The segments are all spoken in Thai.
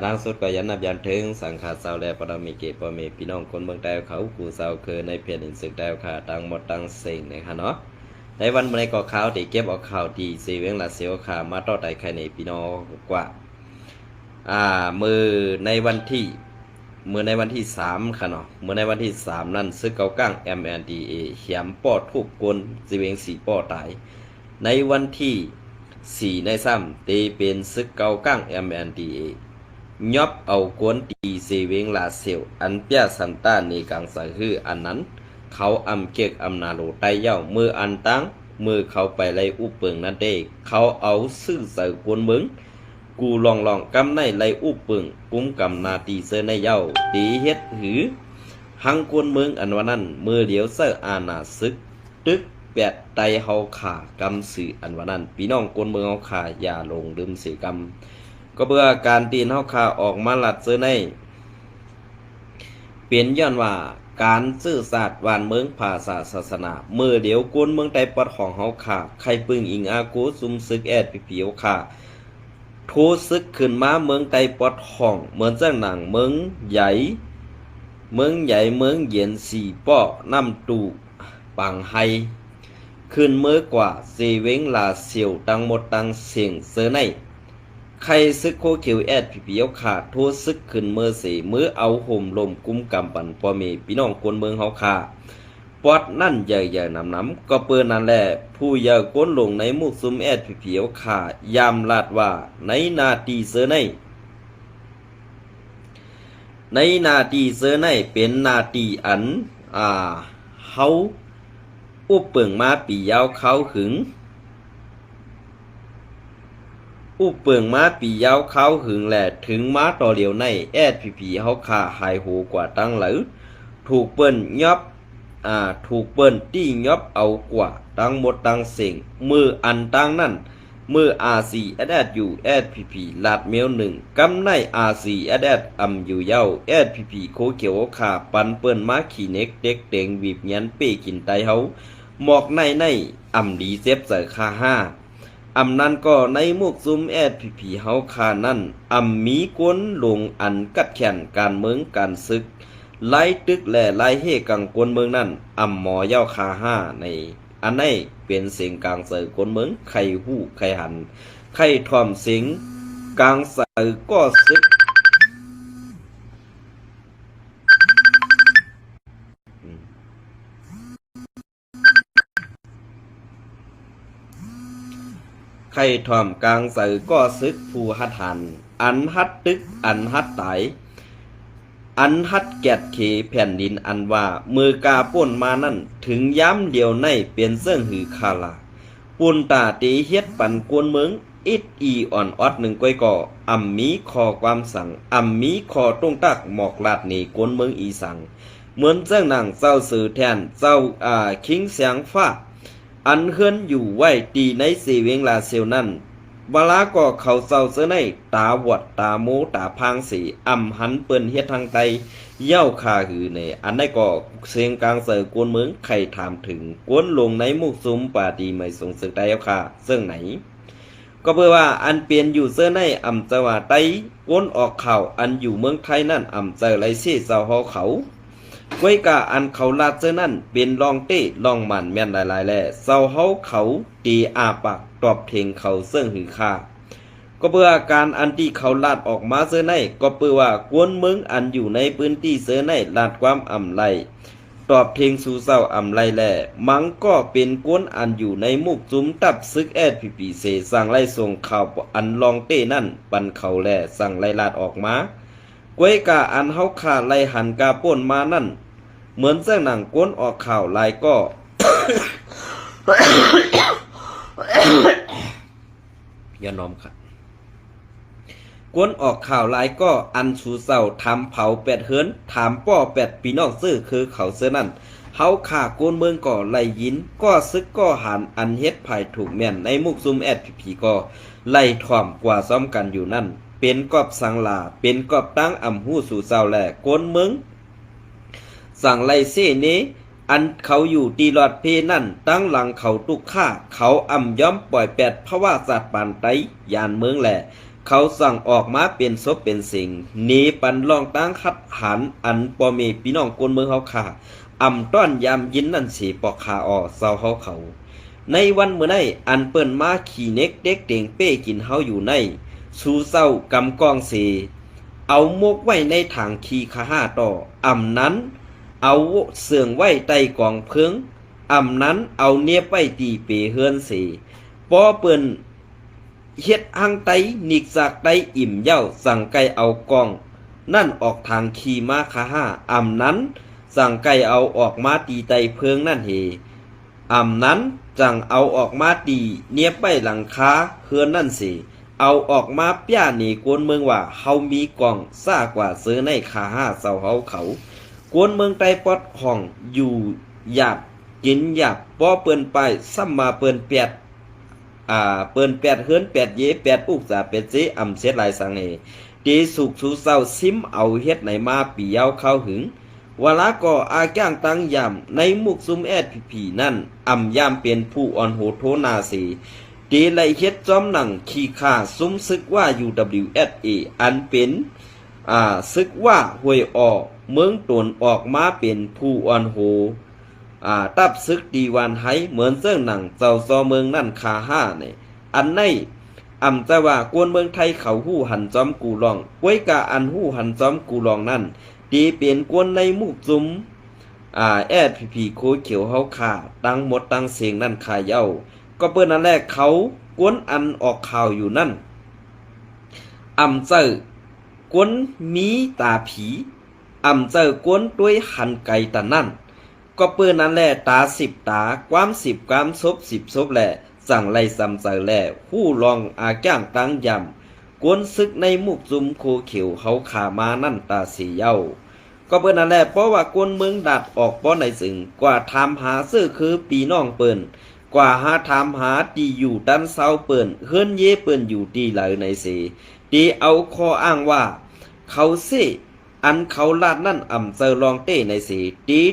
ดังสุดก็ยันนับยันถึงสังขารเสาแลปรมีเกปเมพี่น้องคนเมืองใต้เขากูเสาคือในเพียรอินสึกได้ค่ะตังหมดตังเซ็งนะคะเนาะในวันเมื่อก็ข่าวที่เก็บเอาข่าวดีเซเวงละเสียวค่ะมาต่อใจใครในพี่น้องกว่ามือในวันที่ในวันที่3ค่ะเนาะมือในวันที่3นั่นซึกเกาก้าง MNDA เขียมปอดทุกคนเซเวง4ปอตายในวันที่4ใน3ตีเป็นซึกเกาก้าง MNDA nhóp ẩu cuốn tì xì viên là xỉu ăn bia sẵn ta nì càng sở hư ăn nắnเขาอำเกียกอำนาโลไตเย้ามืออันตั้งมือเขาไปไล่อุปเปิงนั่นเด้เขาเอาซื่อใส่กวนมึงกูลองกำในไล่อุปเปิงกุ้มกำนาตีเซในเย้าตีเฮ็ดหือหังกวนมึงอันวันนั้นมือเดียวเซออาณาซึกตึกแปดไตเฮาขากำสื่ออันวันนั้นพี่น้องกวนมึงเฮาขาอย่าลงลืมเสียกำก็เบื่อการตีนเฮาขาออกมาหลัดเซในเปลี่ยนย้อนว่าการซื่อสัตย์วานเมืองภาษาศาสนาเมื่อเดี๋ยวกวนเมืองใต้ปอดของเฮาขาใครปึงอิงอากูซุมซึกแอดผิวขาโทซึกขึ้นมาเมืองใต้ปอดห้องเหมือนเจ้าหนังเมืองใหญ่เมืองเย็นสีป้อน้ำตูปังไฮขึ้นเมื่อกว่าเซเวงลาเสียวตังหมดตังเสียงเซอในใครซึกโคเขียวแอดผีเปียวขาดโทษซึกขึ้นเมื่อสีมือเอาห่มลมกุมกำปันปอเมพี่น้องคนเมืองเฮาขาปอดนั่นใหญ่น้ำก็เปิดนั่นแหละผู้ยาก้นลงในมุกซุมแอดผีเปียวขายามลาดว่าในนาตีเสือในนาตีเสือในเป็นนาตีอันเฮาอุปเปิงมาปียาวเขาหึงอุเปิงมาปียาวเขาหึงแหละถึงมาต่อเหลียวในแอดผีเฮาขาหายหูกว่าตั้งหรือถูกเปิ้นยอบถูกเปิ้นตี้ยอบเอากว่าตั้งหมดตั้งเสียงมืออันตั้งนั่นมือRCแอดอยู่แอดผีลาดเมียวหนึ่งกำในRCแอดอยู่เย้าแอดผีโคเขียวขาปันเปิ้นมาขี่เน็กเด็กเต็งบีบยันเป้กินไตเฮาหมอกในดีเซฟใส่คา5นั้นก็ในมุกซุมแอดผีเฮาคานั่นมีก้นลงอันกัดแขนการเมืองการศึกไล่ตึกแหล่ไล่เฮกังกวนเมืองนั่นหมอเย้าคา5ในอันนี้เป็นเสียงกลางเสือกวนเมืองไข่หู้ไข่หันไข่ทอมเสียงกลางเสือก็ซึกไข่ทอมกลางเสือก็ซึกผู้หัดหันอันฮัดตึกอันฮัดไตอันฮัดแกดเขแผ่นดินอันว่ามือกาป่นมานั่นถึงย้ำเดียวในเปลี่ยนเสื่องหือคาลาปุ่นตาตีเฮ็ดปันกวนเมืองอิดอ่อนออดหนึ่งก้อยก่อมีคอความสั่งมีคอตรงตักหมอกลาดหนีกวนเมืองอีสังเหมือนเจ้าหนังเจ้าสื่อแทนเจ้าคิงเสียงฟ้าอันเฮือนอยู่ไว้ตีในสีเวงลาเซลนั่นเวลาก็เขาเศร้าเสในตาหวดตาโมตาพางสีหันเปิ้นเฮ็ดทางไตเย้าคาหือในอันได้ก็เสียงกลางเสือกวนเมืองใครถามถึงกวนลงในมุกซุมป่าดีไม่สงสึกได้เอาค่ะเสื่องไหนก็เพื่อว่าอันเปลี่ยนอยู่เสื้อในจังหวะไตกวนออกข่าวอันอยู่เมืองไทยนั่นเจอไรซี่เจ้าเฮาเขาก้วยกาอันเขาลาดเสื้อนั่นเป็นลองเต้ลองมันแม่นหลายๆแล่เจ้าเฮาเขาตีอาปากตอบเทงเขาเสื่องหือค่าก็เพื่อการอันที่เขาลาดออกมาเสื้อในก็เพื่อว่ากวนเมืองอันอยู่ในพื้นที่เสื้อในลาดความไรตอบเทงสู่เศร้าไรแล่มังก็เป็นกวนอันอยู่ในมุกจุ้มตับซึกแอดผีเสสั่งไล่ส่งข่าวอันลองเต้นั่นปันเขาแล่สั่งไล่ลาดออกมากวยกาอันเฮาขาไล่หันกาป่นมานั่นเหมือนเส้นหนังกวนออกข่าวลายก็ อย่านอมค่ะกวนออกข่าวลายก็อันชูเศร้าทำเผาแปดเฮิรนถามป้อแปดปีนอกซื้อคือเขาเสื้อนั่นเฮาข่ากวนเมืองก่อไล่ยินก็ซึกก็หันอันเฮ็ดภายถูกแม่นในมุกซุมแอดผีก็ไล่ถ่อมกว่าซ้อมกันอยู่นั่นเป็นกอบสังลาเป็นกอบตั้งหู้สู่เศร้าแหล่กวนเมืองสั่งไล่เซ่นี้อันเขาอยู่ตีหลอดเพนั่นตั้งหลังเขาตุกฆ่าเขาย่อมปล่อยแปดเพราะว่าสัตว์ปานไตยานเมืองแหล่ เขาสั่งออกมาเป็นศพเป็นสิ่งหนีปันลองตั้งคัดหันอันปอเมพี่น้องกวนเมืองเขาขาต้อนยามยินนั่นสีปอกขาออเศร้าเขาในวันเมื่อในอันเปิ้นมาขี่เน็กเด็กเต่งเป้กินเฮาอยู่ในสู่เศร้ากำกองเสเอามกไว้ในถังขี่ขาห้าต่อนั้นเอาเสื่องไว้ใต้กองเพิงนั้นเอาเนียบไว้ตีเปเฮือนเสปอเปิ้นเฮ็ดหังไตนิกจากไตอิ่มเย้าสั่งไก่เอากองนั่นออกทางขี่มาขาห้านั้นสั่งไก่เอาออกมาตีไตเพิงนั่นเฮนั้นจังเอาออกมาตีเนียบไปหลังคาเฮือนนั่นสิเอาออกมาป้าหนีกวนเมืองว่าเฮามีกองซ่ากว่าซื้อในขาห้าเสาเฮาเขากวนเมืองไตปอดห้องอยู่หยาบกินหยาบป้อเปิ้นไปซ้ำมาเปิ้นแปดเปิ้นแปดเฮือนแปดเยแปดอุกษาเป็ดเจเสียหลายสังเฮตีสุกสูเศร้าซิมเอาเฮ็ดไหนมาปีเยาเข้าหึงวลาก็อาแก้งตั้งยามในมุกซุมแอดผีนั่นยามเป็นผู้อ่อนโหโทนาสีตีไลเฮ็ดจอมหนังขี้ข่าซุมซึกว่า UWSA อันเป็นซึกว่าห้วยออกเมืองตนออกมาเป็นผู้อ่อนโหตับซึกดีวันไห้เหมือนเสื้อหนังเจ้าซอเมืองนั่นคาห้าเนี่ยอันในจะว่ากวนเมืองไทยเขาหู้หันจอมกูลองไว้กะอันหู้หันจอมกูลองนั่นดีเปลี่ยนกวนในมุกจุมแอดผีโคเขียวเฮาขาตั้งหมดตั้งเสียงนั่นขายเย้าก็เปิ้นอันแรกเขากวนอันออกข่าวอยู่นั่นเจอกวนมีตาผีเจอกวนด้วยหันไก่ตานั่นก็เปิ้นนั้นแหละตา10 ตาความ10 ความศพ10 ศพแหละสั่งไล่ซ้ำเจอแหละผู้ลองแก้งตั้งยำกวนซึกในมุกจุมโคเขียวเขาขามานั่นตาสีเย้าก็เปิ้นนั่นแหละเพราะว่ากวนเมืองดัดออกป้อในสึงกว่าทำหาซื้อคือปีน้องเปิ้นกว่าหาทำหาดีอยู่ดันเศร้าเปิ้นเฮือนเย่เปิ้นอยู่ดีไหลในสีดีเอาข้ออ้างว่าเขาสิอันเขาลาดนั่นเจอลองเต้ในสีดี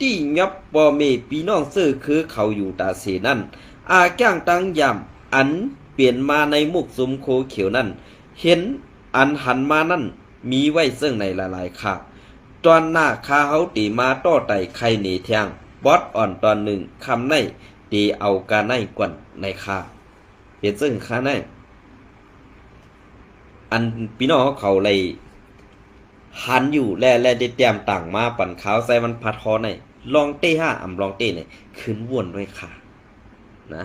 ที่ยับปอเมปีน้องซื้อคือเขาอยู่ตาสีนั่นแก้งตั้งยำอันเปลี่ยนมาในมุกซุมโคเขียวนั่นเห็นอันหันมานั่นมีไว้ซึ่งในหลายๆค่ะตอนหน้าคาเฮาตีมาต้อไต่ไข่หนีเทียงบอสอ่อนตอนหนึ่งคำในตีเอากาในกวนในคาเห็นซึ่งคาในอันพี่น้องเขาเลยหันอยู่แลได้เตรียมต่างมาปั่นขาวใส่มันพัดคอในลองเต้ห้าลองเต้เนี่ยขึ้นวนด้วยค่ะนะ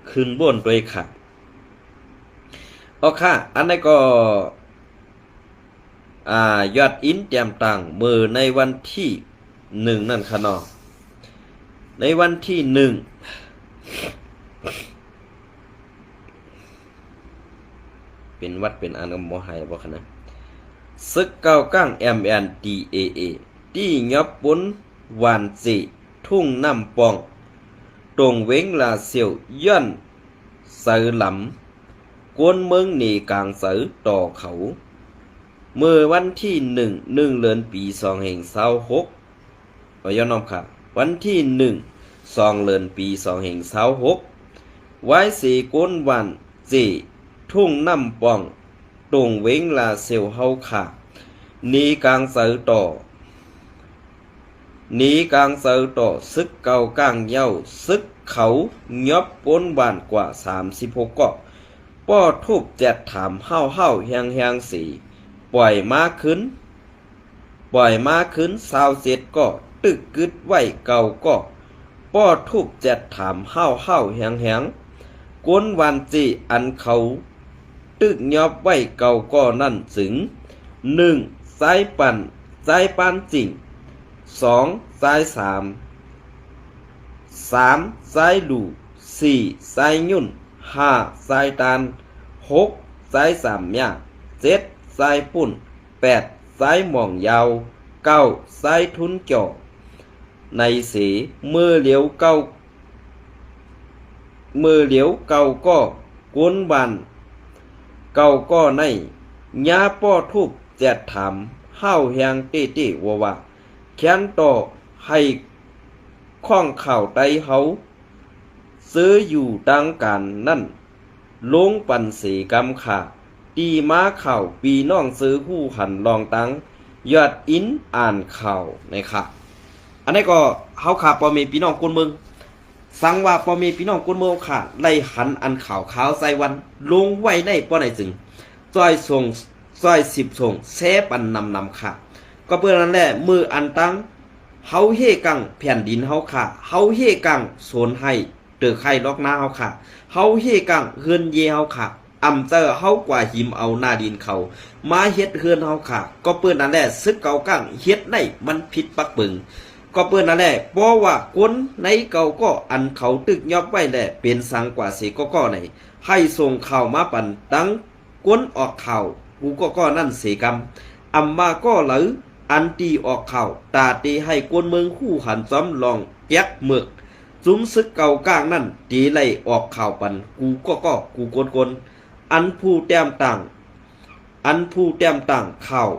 ขึ้นวนด้วยค่ะเอาค่ะอันนี้ก็ยอดอินเตรียมต่างมือในวันที่1นั่นค่ะเนาะในวันที่1เป็นวัดเป็นอันกับหมอหายบ่คะนะซึกเก้าก้าง MNDAA ที่ยับปุ้นหวานจิทุ่งน้ำปองตรงเว้งลาเสียวย่อนเสือหลำกวนเมืองหนีกลางเสือต่อเขาเมื่อวันที่1เดือนปี2526ก็ย้อนน้องค่ะวันที่1 2เดือนปี2526ไว้สีกวนหวานจิทุ่งน้ำปองตรงเว้งลาเซียวเฮาค่ะนีกลางเสือต่อซึกเก่ากลางเย้าซึกเขายบปนบ้านกว่า36เกาะป้อทุบแจดถามเฮาแหงสีปล่อยมาขึ้น27เกาะตึกกึดไว้เก่าเกาะป้อทุบแจดถามเฮาแหงกวนวันจีอันเขาตึกยอบไว้เก่าก็นั่นถึง1สายปั่นจริง2สาย3สายหลู4สายยุ่น5สายตาล6สายสามยา7สายปุ่น8สายหม่องยาว9สายทุนเกี่ยวในสีมือเหลียวเก่าก็กวนบันเก่าก็ในยาป้อทุบแจดถามเฮาแหงตี้ว่าแขนต่อให้ข้องเข่าไตเฮา ซื้ออยู่ดังกันนั่นลงปันเสกำค่ะตีม้าเข่าปีน้องซื้อหู้หันลองตังยอดอินอ่านข่าวนะครับอันนี้ก็เฮาขาปอมีพี่น้องคนเมืองสังว่าปอมีพี่น้องคนเมืองค่ะไล่หันอันข่าวขาวใส่วันลงไว้ในป้อไหนจึงซอยส่งซอย10ส่งแซปันนำค่ะก็เพื่อนั้นแหละมืออันตั้งเฮาเฮกังแผ่นดินเฮาค่ะเฮาเฮกังโซนให้เตือไข่ลอกหน้าเฮาค่ะเฮาเฮกังเฮือนเยเฮาค่ะอำเจอเฮากว่าหิมเอาหน้าดินเขามาเฮ็ดเฮือนเฮาค่ะก็เปิ้นนั่นแหละซึกเก่ากังเฮ็ดได้มันผิดปักปึงก็เปิ้นนั่นแหละเพราะว่าคนในเก่าก็อันเขาตึกยอบไว้แหละเป็นสังกว่าสิก็ไหนให้ส่งข่าวมาปั่นตั้งกวนออกข่าวกูก็นั่นเสกรรมอำมาก็หรืออันตีออกข่าวตาตีให้กวนเมืองคู่หันซ้อมลองแยกเมือกซุ้มซึกเก่าก้างนั่นตีไล่ออกข่าวปันกูกูกนอันผู้แต้มต่างข่าว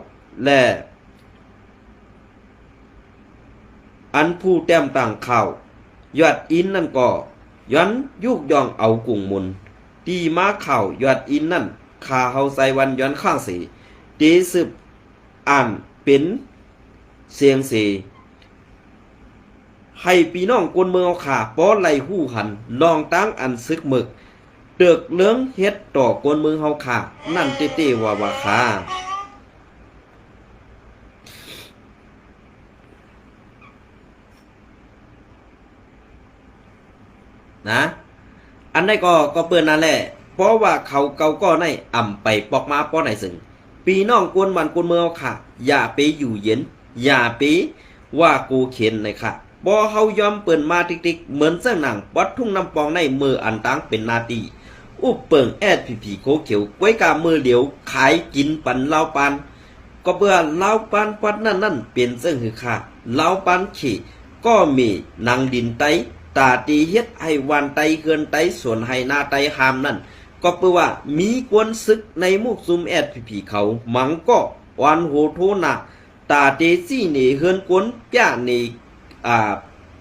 และอันผู้แต้มต่างข่าวยอดอินนั่นก็ย้อนยุกยองเอากุ่งมุนตีมาข่าวยอดอินนั่นคาเฮาใส่วันย้อนข้างสีตีสืบอ่านเป็นเสียงสีให้พี่น้องกวนเมืองเอาขาป้อไหลหู้หันลองตั้งอันซึกหมึกเตือกเลื้องเฮ็ดต่อกวนเมืองเฮาขานั่นเต้ว่าขานะอันนี้ก็เปิ้นนั่นแหละเพราะว่าเขาเก่าก็ในอ่ำไปปอกมาป้อไหนซึ่งปีน้องกวนมันกวนเมืองค่ะอย่าไปอยู่เย็นอย่าไปว่ากูเข็นเลยค่ะบ่เฮายอมเปิ้นมาติ๊กๆเหมือนเสื้อหนังปัดทุ่งน้ำปองในมืออันตั้งเป็นนาตีอุบเปิงแอดผีโคเขียวไว้กามือเหลียวขายกินปันเล่าปันก็เบื่อเล่าปันปัดนั่นเป็นเสื้อหือค่ะเล่าปันขี่ก็มีนางดินไตตาตีเฮ็ดให้วันไตเกินไตส่วนให้หน้าไตหามนั่นก็เพื่อว่ามีกวนซึกในมุกซุมแอดผีเขามังก็วันโหโทนาตาเตซี่เนเฮือนกวนป้าเน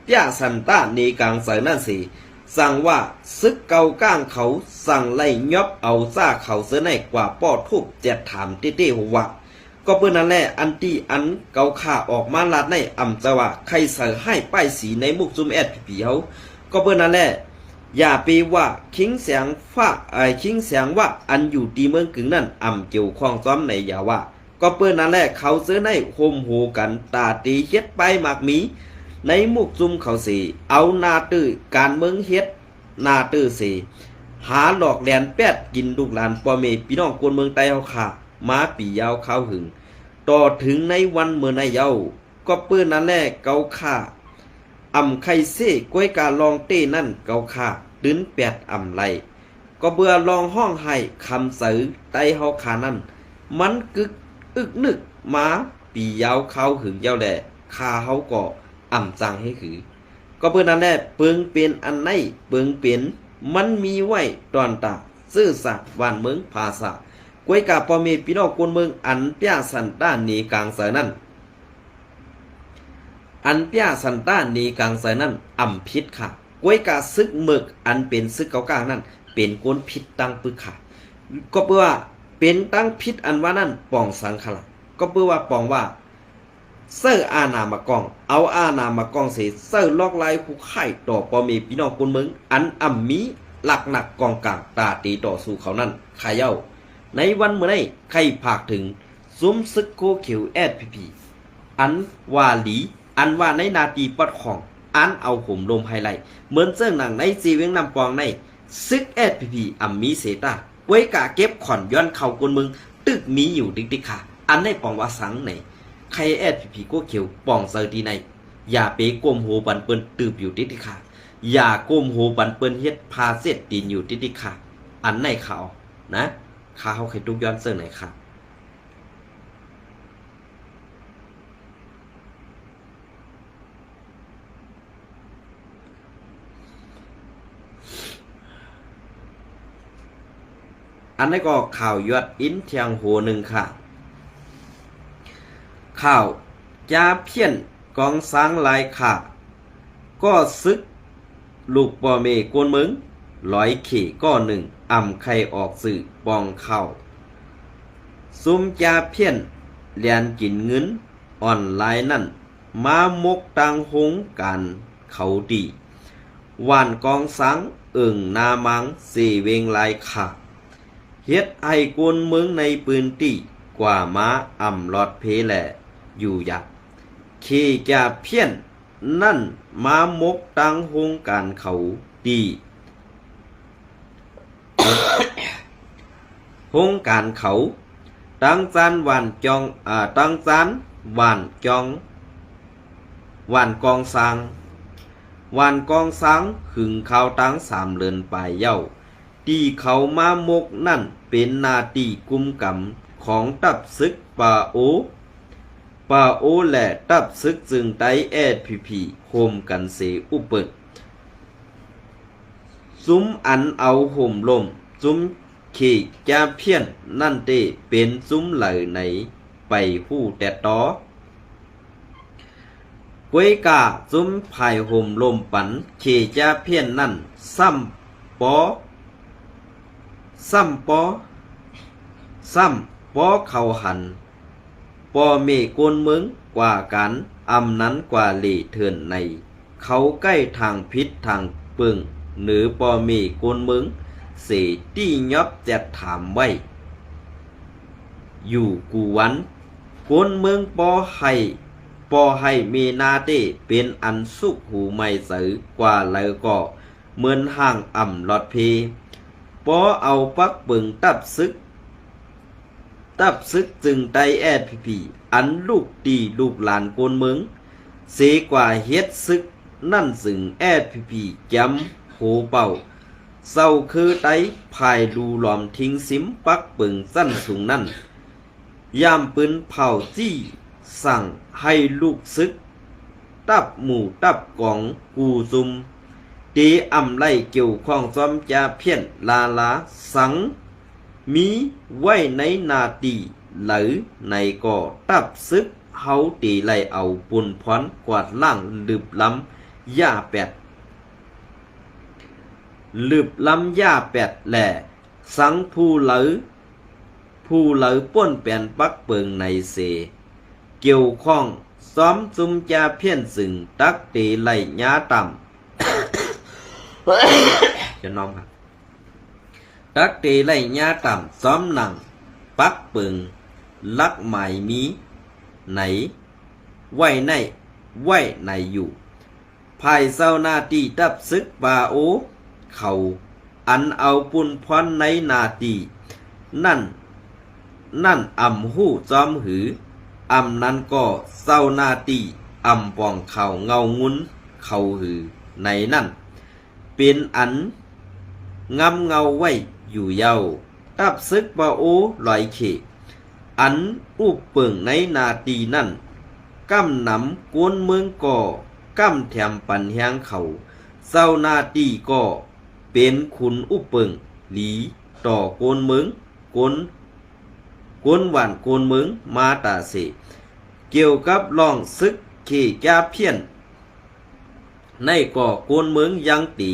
ป้าสันตาเนกลางใส่นั่นสิสั่งว่าซึกเก่าก้างเขาสั่งไล่ยอบเอาซ่าเขาเสือในกว่าป้อทุบเจ็ดถามเต้หัวก็เพื่อนั่นแหละอันที่อันเกาข่าออกมาลาดในอ่ำจะว่าใครใส่ให้ป้ายสีในมุกซุมแอดผีเขาก็เพื่อนั่นแหละอย่าไปว่าคิงเสียงว่าอันอยู่ตีเมืองกึ่งนั่นอ่ำเกี่ยวข้องซ้อมในอย่าว่าก็เพื่อนั่นแหละเขาเสือในโฮมโหกันตาตีเฮ็ดไปหมากมีในมุกซุมเขาสีเอานาตื้อการเมืองเฮ็ดนาตื้อสีหาหลอกแดนแปดกินลูกหลานพ่อแม่พี่น้องคนเมืองไต้เฮาค่ะมาปียาวข้าวหึงต่อถึงในวันเมื่อในเยาก็เปื้อนนั่นแหละเกาค่าอ่ำไข่เซ่ก้วยกาลองเต้นั่นเกาค่าดืนแปดอ่ำไหลก็เบื่อลองห้องให้คำสื่อไต้เฮาขานั่นมันกึกอึกนึกมาปียาวข้าวหึงเยาแหละคาเฮาก็อ่ำจังให้คือก็เพื่อนั่นแหละเปิงเป็นอันไหนเปิงเป็นมันมีไว้ตอนตาซื่อสัตย์วานเมืองภาษากวยกาปอมีพี่น้องคนเมืองอันเปียสันต้านีกลางเสนั่นอันเปียสันต้านีกลางเสนั่นอ่ำพิษค่ะกวยกาซึกหมึกอันเป็นซึกเก่ากลางนั่นเป็นก้นพิษตั้งปึกค่ะก็เพื่อว่าเป็นตั้งพิษอันว่านั่นปองสังขละก็เพื่อว่าปองว่าเซอร์อานามากองเอาอานามากองเสเซอร์ลอกลายคู่ไข่ต่อปอมีพี่น้องคนเมืองอันอ่ำมีหลักหนักกองกลางตาตีต่อสู่เขานั่นขายเย้าในวันเมื่อไรใครผากถึงซุ้มซึกโคเขียวแอดพีอันว่าหลีอันว่าในนาตีปัดของอันเอาห่มลมไฮไลท์เหมือนเสื้อหนังในซีเวงนำปองในซึกแอดพีอัมมีเซตาไว้กาเก็บขอนย้อนเข่าคนมึงตึกมีอยู่ดิกค่ะอันในปองว่าสังไหนใครแอดพีโคเขียวปองเซอร์ดีในอย่าไปก้มโหบันเปิ้นตืบอยู่ดิกค่ะอย่าก้มโหบันเปิ้นเฮ็ดพาเสร็จดินอยู่ดิกค่ะอันในข่าวนะข้าเขาใครทุกย้อนเสื้อไหนครับอันนี้ก็ข่าวยอดอินเทียงโหหนึ่งค่ะข่าวจาเพี้ยนกองสร้างลายค่ะก็ซึก ลูกป่อเมกวนมึงร้อยเขก้อหนึ่งอ่ำไข่ออกสื่อปองเข้าซุมจาเพี้ยนเลียนกินเงินอ่อนไลน์นั่นมามกตังหงกันเขาดีหวานกองสังนามังเสเวงลายขาเฮ็ดไอ้กวนเมืองในปืนตีกว่าม้าอ่ำลอดเพแหล่อยู่หยักเคจาเพี้ยนนั่นมามกตังหงการเขาดีหงการเขาตั้งจานหวานจองตั้งจานหวานจองหวานกองสังหวานกองสังหึงเขาตั้งสามเลือนปลายเย้าตีเขามามกนั่นเป็นนาตีกุมกำของตับซึกป่าโอและตับซึกจึงไตแอดพีโฮมกันเสอุปดซุ้มอันเอาห่มลมซุ้มขี่จาเพี้ยนนั่นเตเป็นซุ้มไหลไหนไปผู้แต่ต่อกวยกาซุ้มภายห่มลมปันขี่จาเพี้ยนนั่นซ้ำปอเขาหันปอเมกวนเมืองกว่ากันอำนั้นกว่าเหล่เถื่อนในเขาใกล้ทางพิษทางเปิงหรือปอเมกวนเมืองเสตี้ยอบจะถามไว้อยู่กูวันกวนเมืองปอให้เมนาเตเป็นอันสุขหูไม่สือกว่าแล้วก็เหมือนห่างอ่ำลอดเพปอเอาปักเปิงตับซึกจึงไตแอดพีอันลูกตีลูกหลานโกนเมืองเสกว่าเฮ็ดซึกนั่นสึงแอดพีจำโหเป่าเศร้าคือไตภายดูหลอมทิ้งซิมปักเปิงสั้นสูงนั่นยามปืนเผาจี้สั่งให้ลูกซึกตับหมู่ตับกองกูซุมตีอ่ำไล่เกี่ยวข้องซ้อมจาเพี้ยนลาสังมีไว้ในนาตีหรือในก่อตับซึกเฮาตีไล่เอาปุ่นพรกวาดล่างลืบล้ำย่าแปดแหล่สังผู้เหลือป้นแป่นปักเปิงในเสเกี่ยวข้องซ้อมซุมจาเพี้ยนสึงตักตีไล่ญาต่ำ จะน้องครับตักตีไล่ญาต่ำซ้อมหนังปักเปิงลักหมายมีไหนไว้ในอยู่ภายเศร้าหน้าตีตับซึกบาโอเขาอันเอาปุ่นพรในนาตีนั่นอ่ำหู้จอมหืออ่ำนั้นก็เศร้าหน้าตีอ่ำปองเขาเงางุ้นเขาหือในนั่นเป็นอันงำเงาไว้อยู่เย้าตับซึกบาโอลอยเขอันอุบเปิงในนาตีนั่นกำนำกวนเมืองก่อกำแถมปันแหงเขาเศร้านาตีก็เป็นขุนอุบเปิงหลีต่อโกนเมืองกวนหวานโกนเมืองมาตาเสเกี่ยวกับลองซึกเขจาเพี้ยนในก่อโกนเมืองยังตี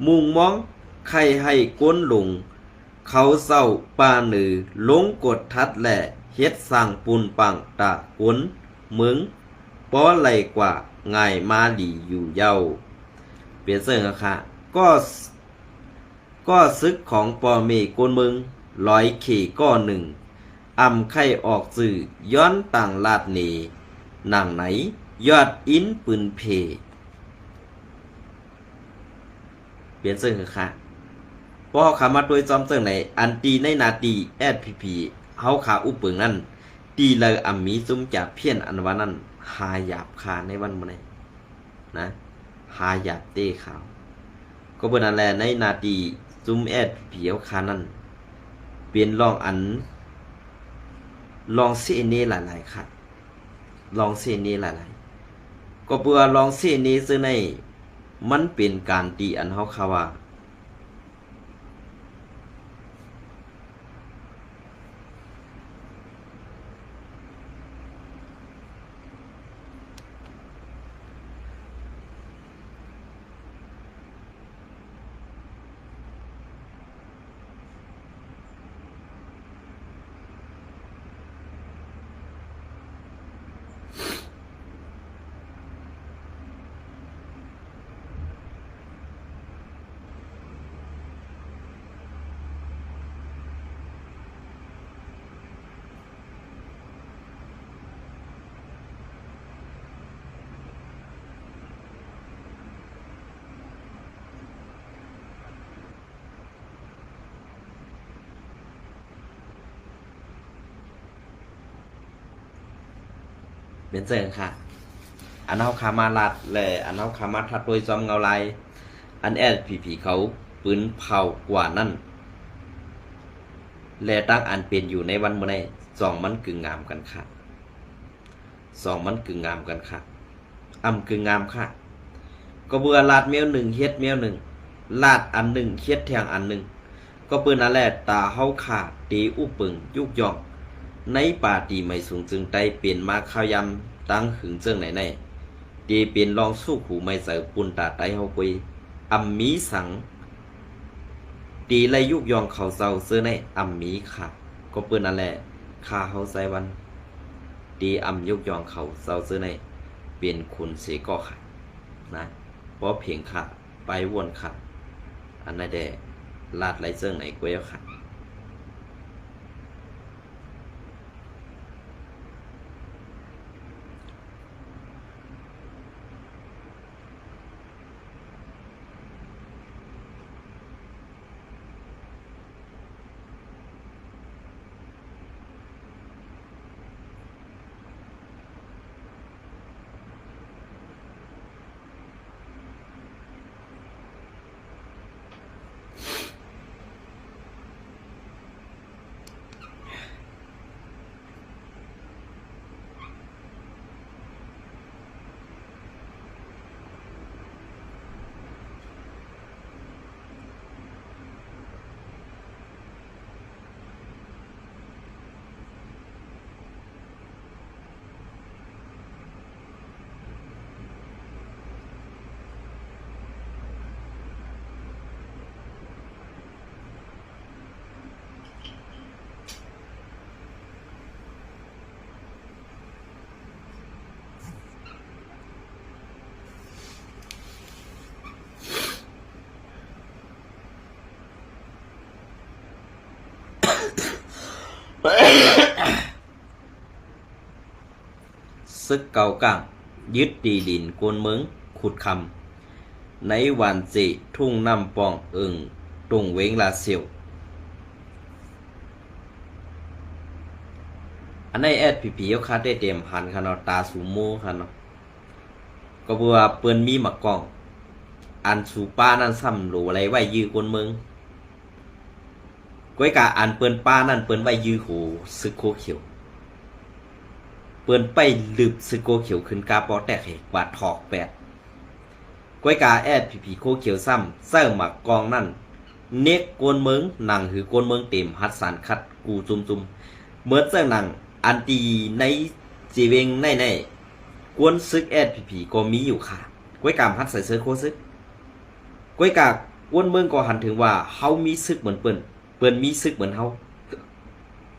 มุงมองใครให้โกนหลงเขาเศร้าปาหนือลงกดทัดแหล่เฮ็ดสร้างปูนปังตะกวนเมืองป้อไหลกว่าง่ายมาหลีอยู่เย้าเปลี่ยนเสื้อค่ะก็ซึกของปอเมกวนเมืองร้อยเขก้อหนึ่งอ่ำไข่ออกสื่อย้อนต่างลาดเนหนังไหนยอดอินปืนเพเปลี่ยนเสื้อค่ะป้อขามาโดยจอมเสื้อไหนอันตีในนาตีแอดพีเฮาขาอุปเปิงนั่นตีเลยอ่ำมีซุ่มจับเพี้ยนอันวันนั้นหาหยาบคาในวันมื้อนี้นะหาหยาบเต้ขาวก็เบิ่นนั่นแหละในนาตีซุ่มแอดพีเฮาคานั่นเปลี่ยนลองอันลองเสเนหลายๆครับลองเสเนหลายๆก็เพื่อลองเสเนซึ่งในมันเป็นการตีอันเฮาคาว่า เป็นเซิงค่ะอันเฮาขามาลัดและอันเฮาขามาทัดโดยจอมเงาลายอันแอดผีเขาปืนเผากว่านั่นและตั้งอันเป็นอยู่ในวันเมื่อใดสองมันกึ่งงามกันค่ะสองมันกึ่งงามกันค่ะกึ่งงามค่ะก็เบื่อลาดเมียวหนึ่งเฮ็ดเมียวหนึ่งลาดอันหนึ่งเฮ็ดแทงอันหนึ่งก็ปืนอันแรกตาเฮาขาดตีอุปึงยุกย่องในป่าตีไม่สูงจึงได้เปลี่ยนมาข้าวยำตั้งหึงเจิงไหนในตีเปลี่ยนลองสู้ขู่ไม่ใส่ปุ่นตาไตเฮากุยมีสังตีไลยุกยองเขาเศร้าเสื้อในมีค่ะก็ปืนอันแรกข้าเฮาใส่วันตียุกยองเขาเศร้าเสื้อในเปลี่ยนคุณเสก็ค่ะนะเพราะเพียงค่ะไปวนค่ะอันนั้นแดลาดไหลเจิงไหนกุยค่ะซึกเก่ากลางยึดตีดินกวนเมืองขุดคำในวันสิทุ่งน้ำปองตรงเวงลาเซียวอันในแอดผีเขาคาดได้เต็มพันค่ะเนาะตาสูโมค่ะเนาะก็บัวเปิ้นมีหมักกล้องอันสูป้านั่นซ้ำหรูอะไรไว้ยื้อกวนเมืองก้อยกาอันเปิ้นป้านั่นเปิ้นไว้ยื้อหูซึกโคเขียวเปิ้นไปลืบซึกโคเขียวขึ้นกาปอแตกเหกว่าถอกแปดก้อยกาแอดผีโคเขียวซ้ำเสื้อหมักกองนั่นเน็กกวนเมืองหนังหือกวนเมืองเต็มฮัดสารคัดกูจุมเมื่อเสื้อหนังอันตีในจีเวงในกวนซึกแอดผีก็มีอยู่ค่ะก้อยกามฮัดใส่เสื้อโคซึกก้อยกากวนเมืองก็หันถึงว่าเฮามีซึกเหมือนเปิ้นมีซึกเหมือนเฮา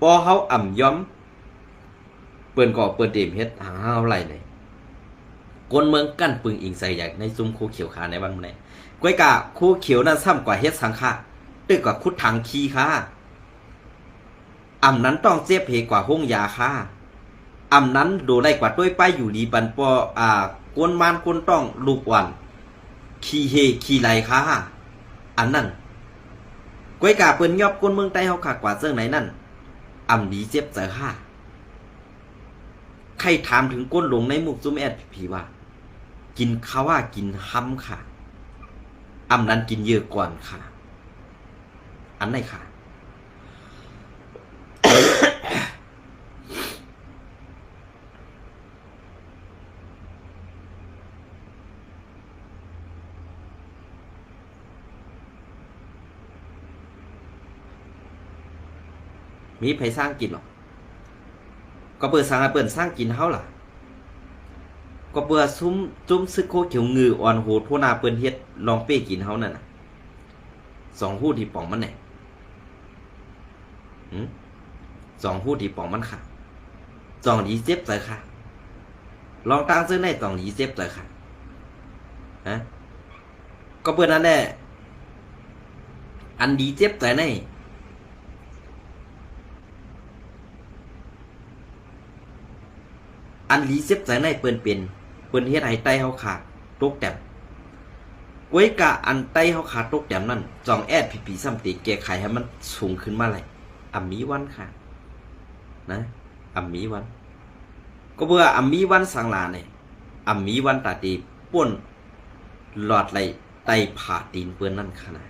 พอเฮาย้อมเปิ้นก็เต็มเฮ็ดหาเฮาไหลไหนกวนเมืองกั้นปึงอิงใส่ใหญ่ในซุ้มคูเขียวขาในวันมื้อนี้ก้อยกาคูเขียวนั้นซ้ำกว่าเฮ็ดสังฆะตึกกว่าคุดถังขี้ค่ะนั้นต้องเจ็บเพกว่าห้องยาค่ะนั้นดูได้กว่าด้วยป้ายอยู่ดีปันปอกวนมานกวนต้องลูกวันขี้เฮขี้ไหลค่ะอันนั้นก้อยกาเปิ้นยอบกวนเมืองใต้เฮาคักกว่าเรื่องไหนนั่นดีเจ็บเจอค่ะใครถามถึงก้นหลงในหมู่ซุ่มแอดผีว่ากินข้าวว่ากินห้ำค่ะนั้นกินเยอะก่อนค่ะอันไหนค่ะ มีไผสร้างกินหรอกก็เปิดสร้างเปิดสร้างกินเฮาล่ะก็เปิดจุ้มซึกโคเขียวงืออ่อนโหดโทนาเปิ้นเฮ็ดลองเป้กินเฮานั่นน่ะสองหู้ที่ป่องมันไหนสองหู้ที่ป่องมันค่ะสองดีเจ็บใจค่ะลองตั้งซื้อในสองดีเจ็บใจค่ะฮะก็เปิดนั่นแหละอันดีเจ็บใจในอันลีเซฟใจในเปิ้นเฮ็ดให้ไตเฮาขาดตกแต้มก้วยกะอันไตเฮาขาดตกแต้มนั่นจองแอดผีซ้ำติแก้ไขให้มันสูงขึ้นมาเลยมีวันค่ะนะมีวัน ก็เบื่ออำมีวันสังลาเนี่ยอำมีวันตาตีป่วนหลอดไหลไตผ่าตีนเปื้อนนั่นขนาด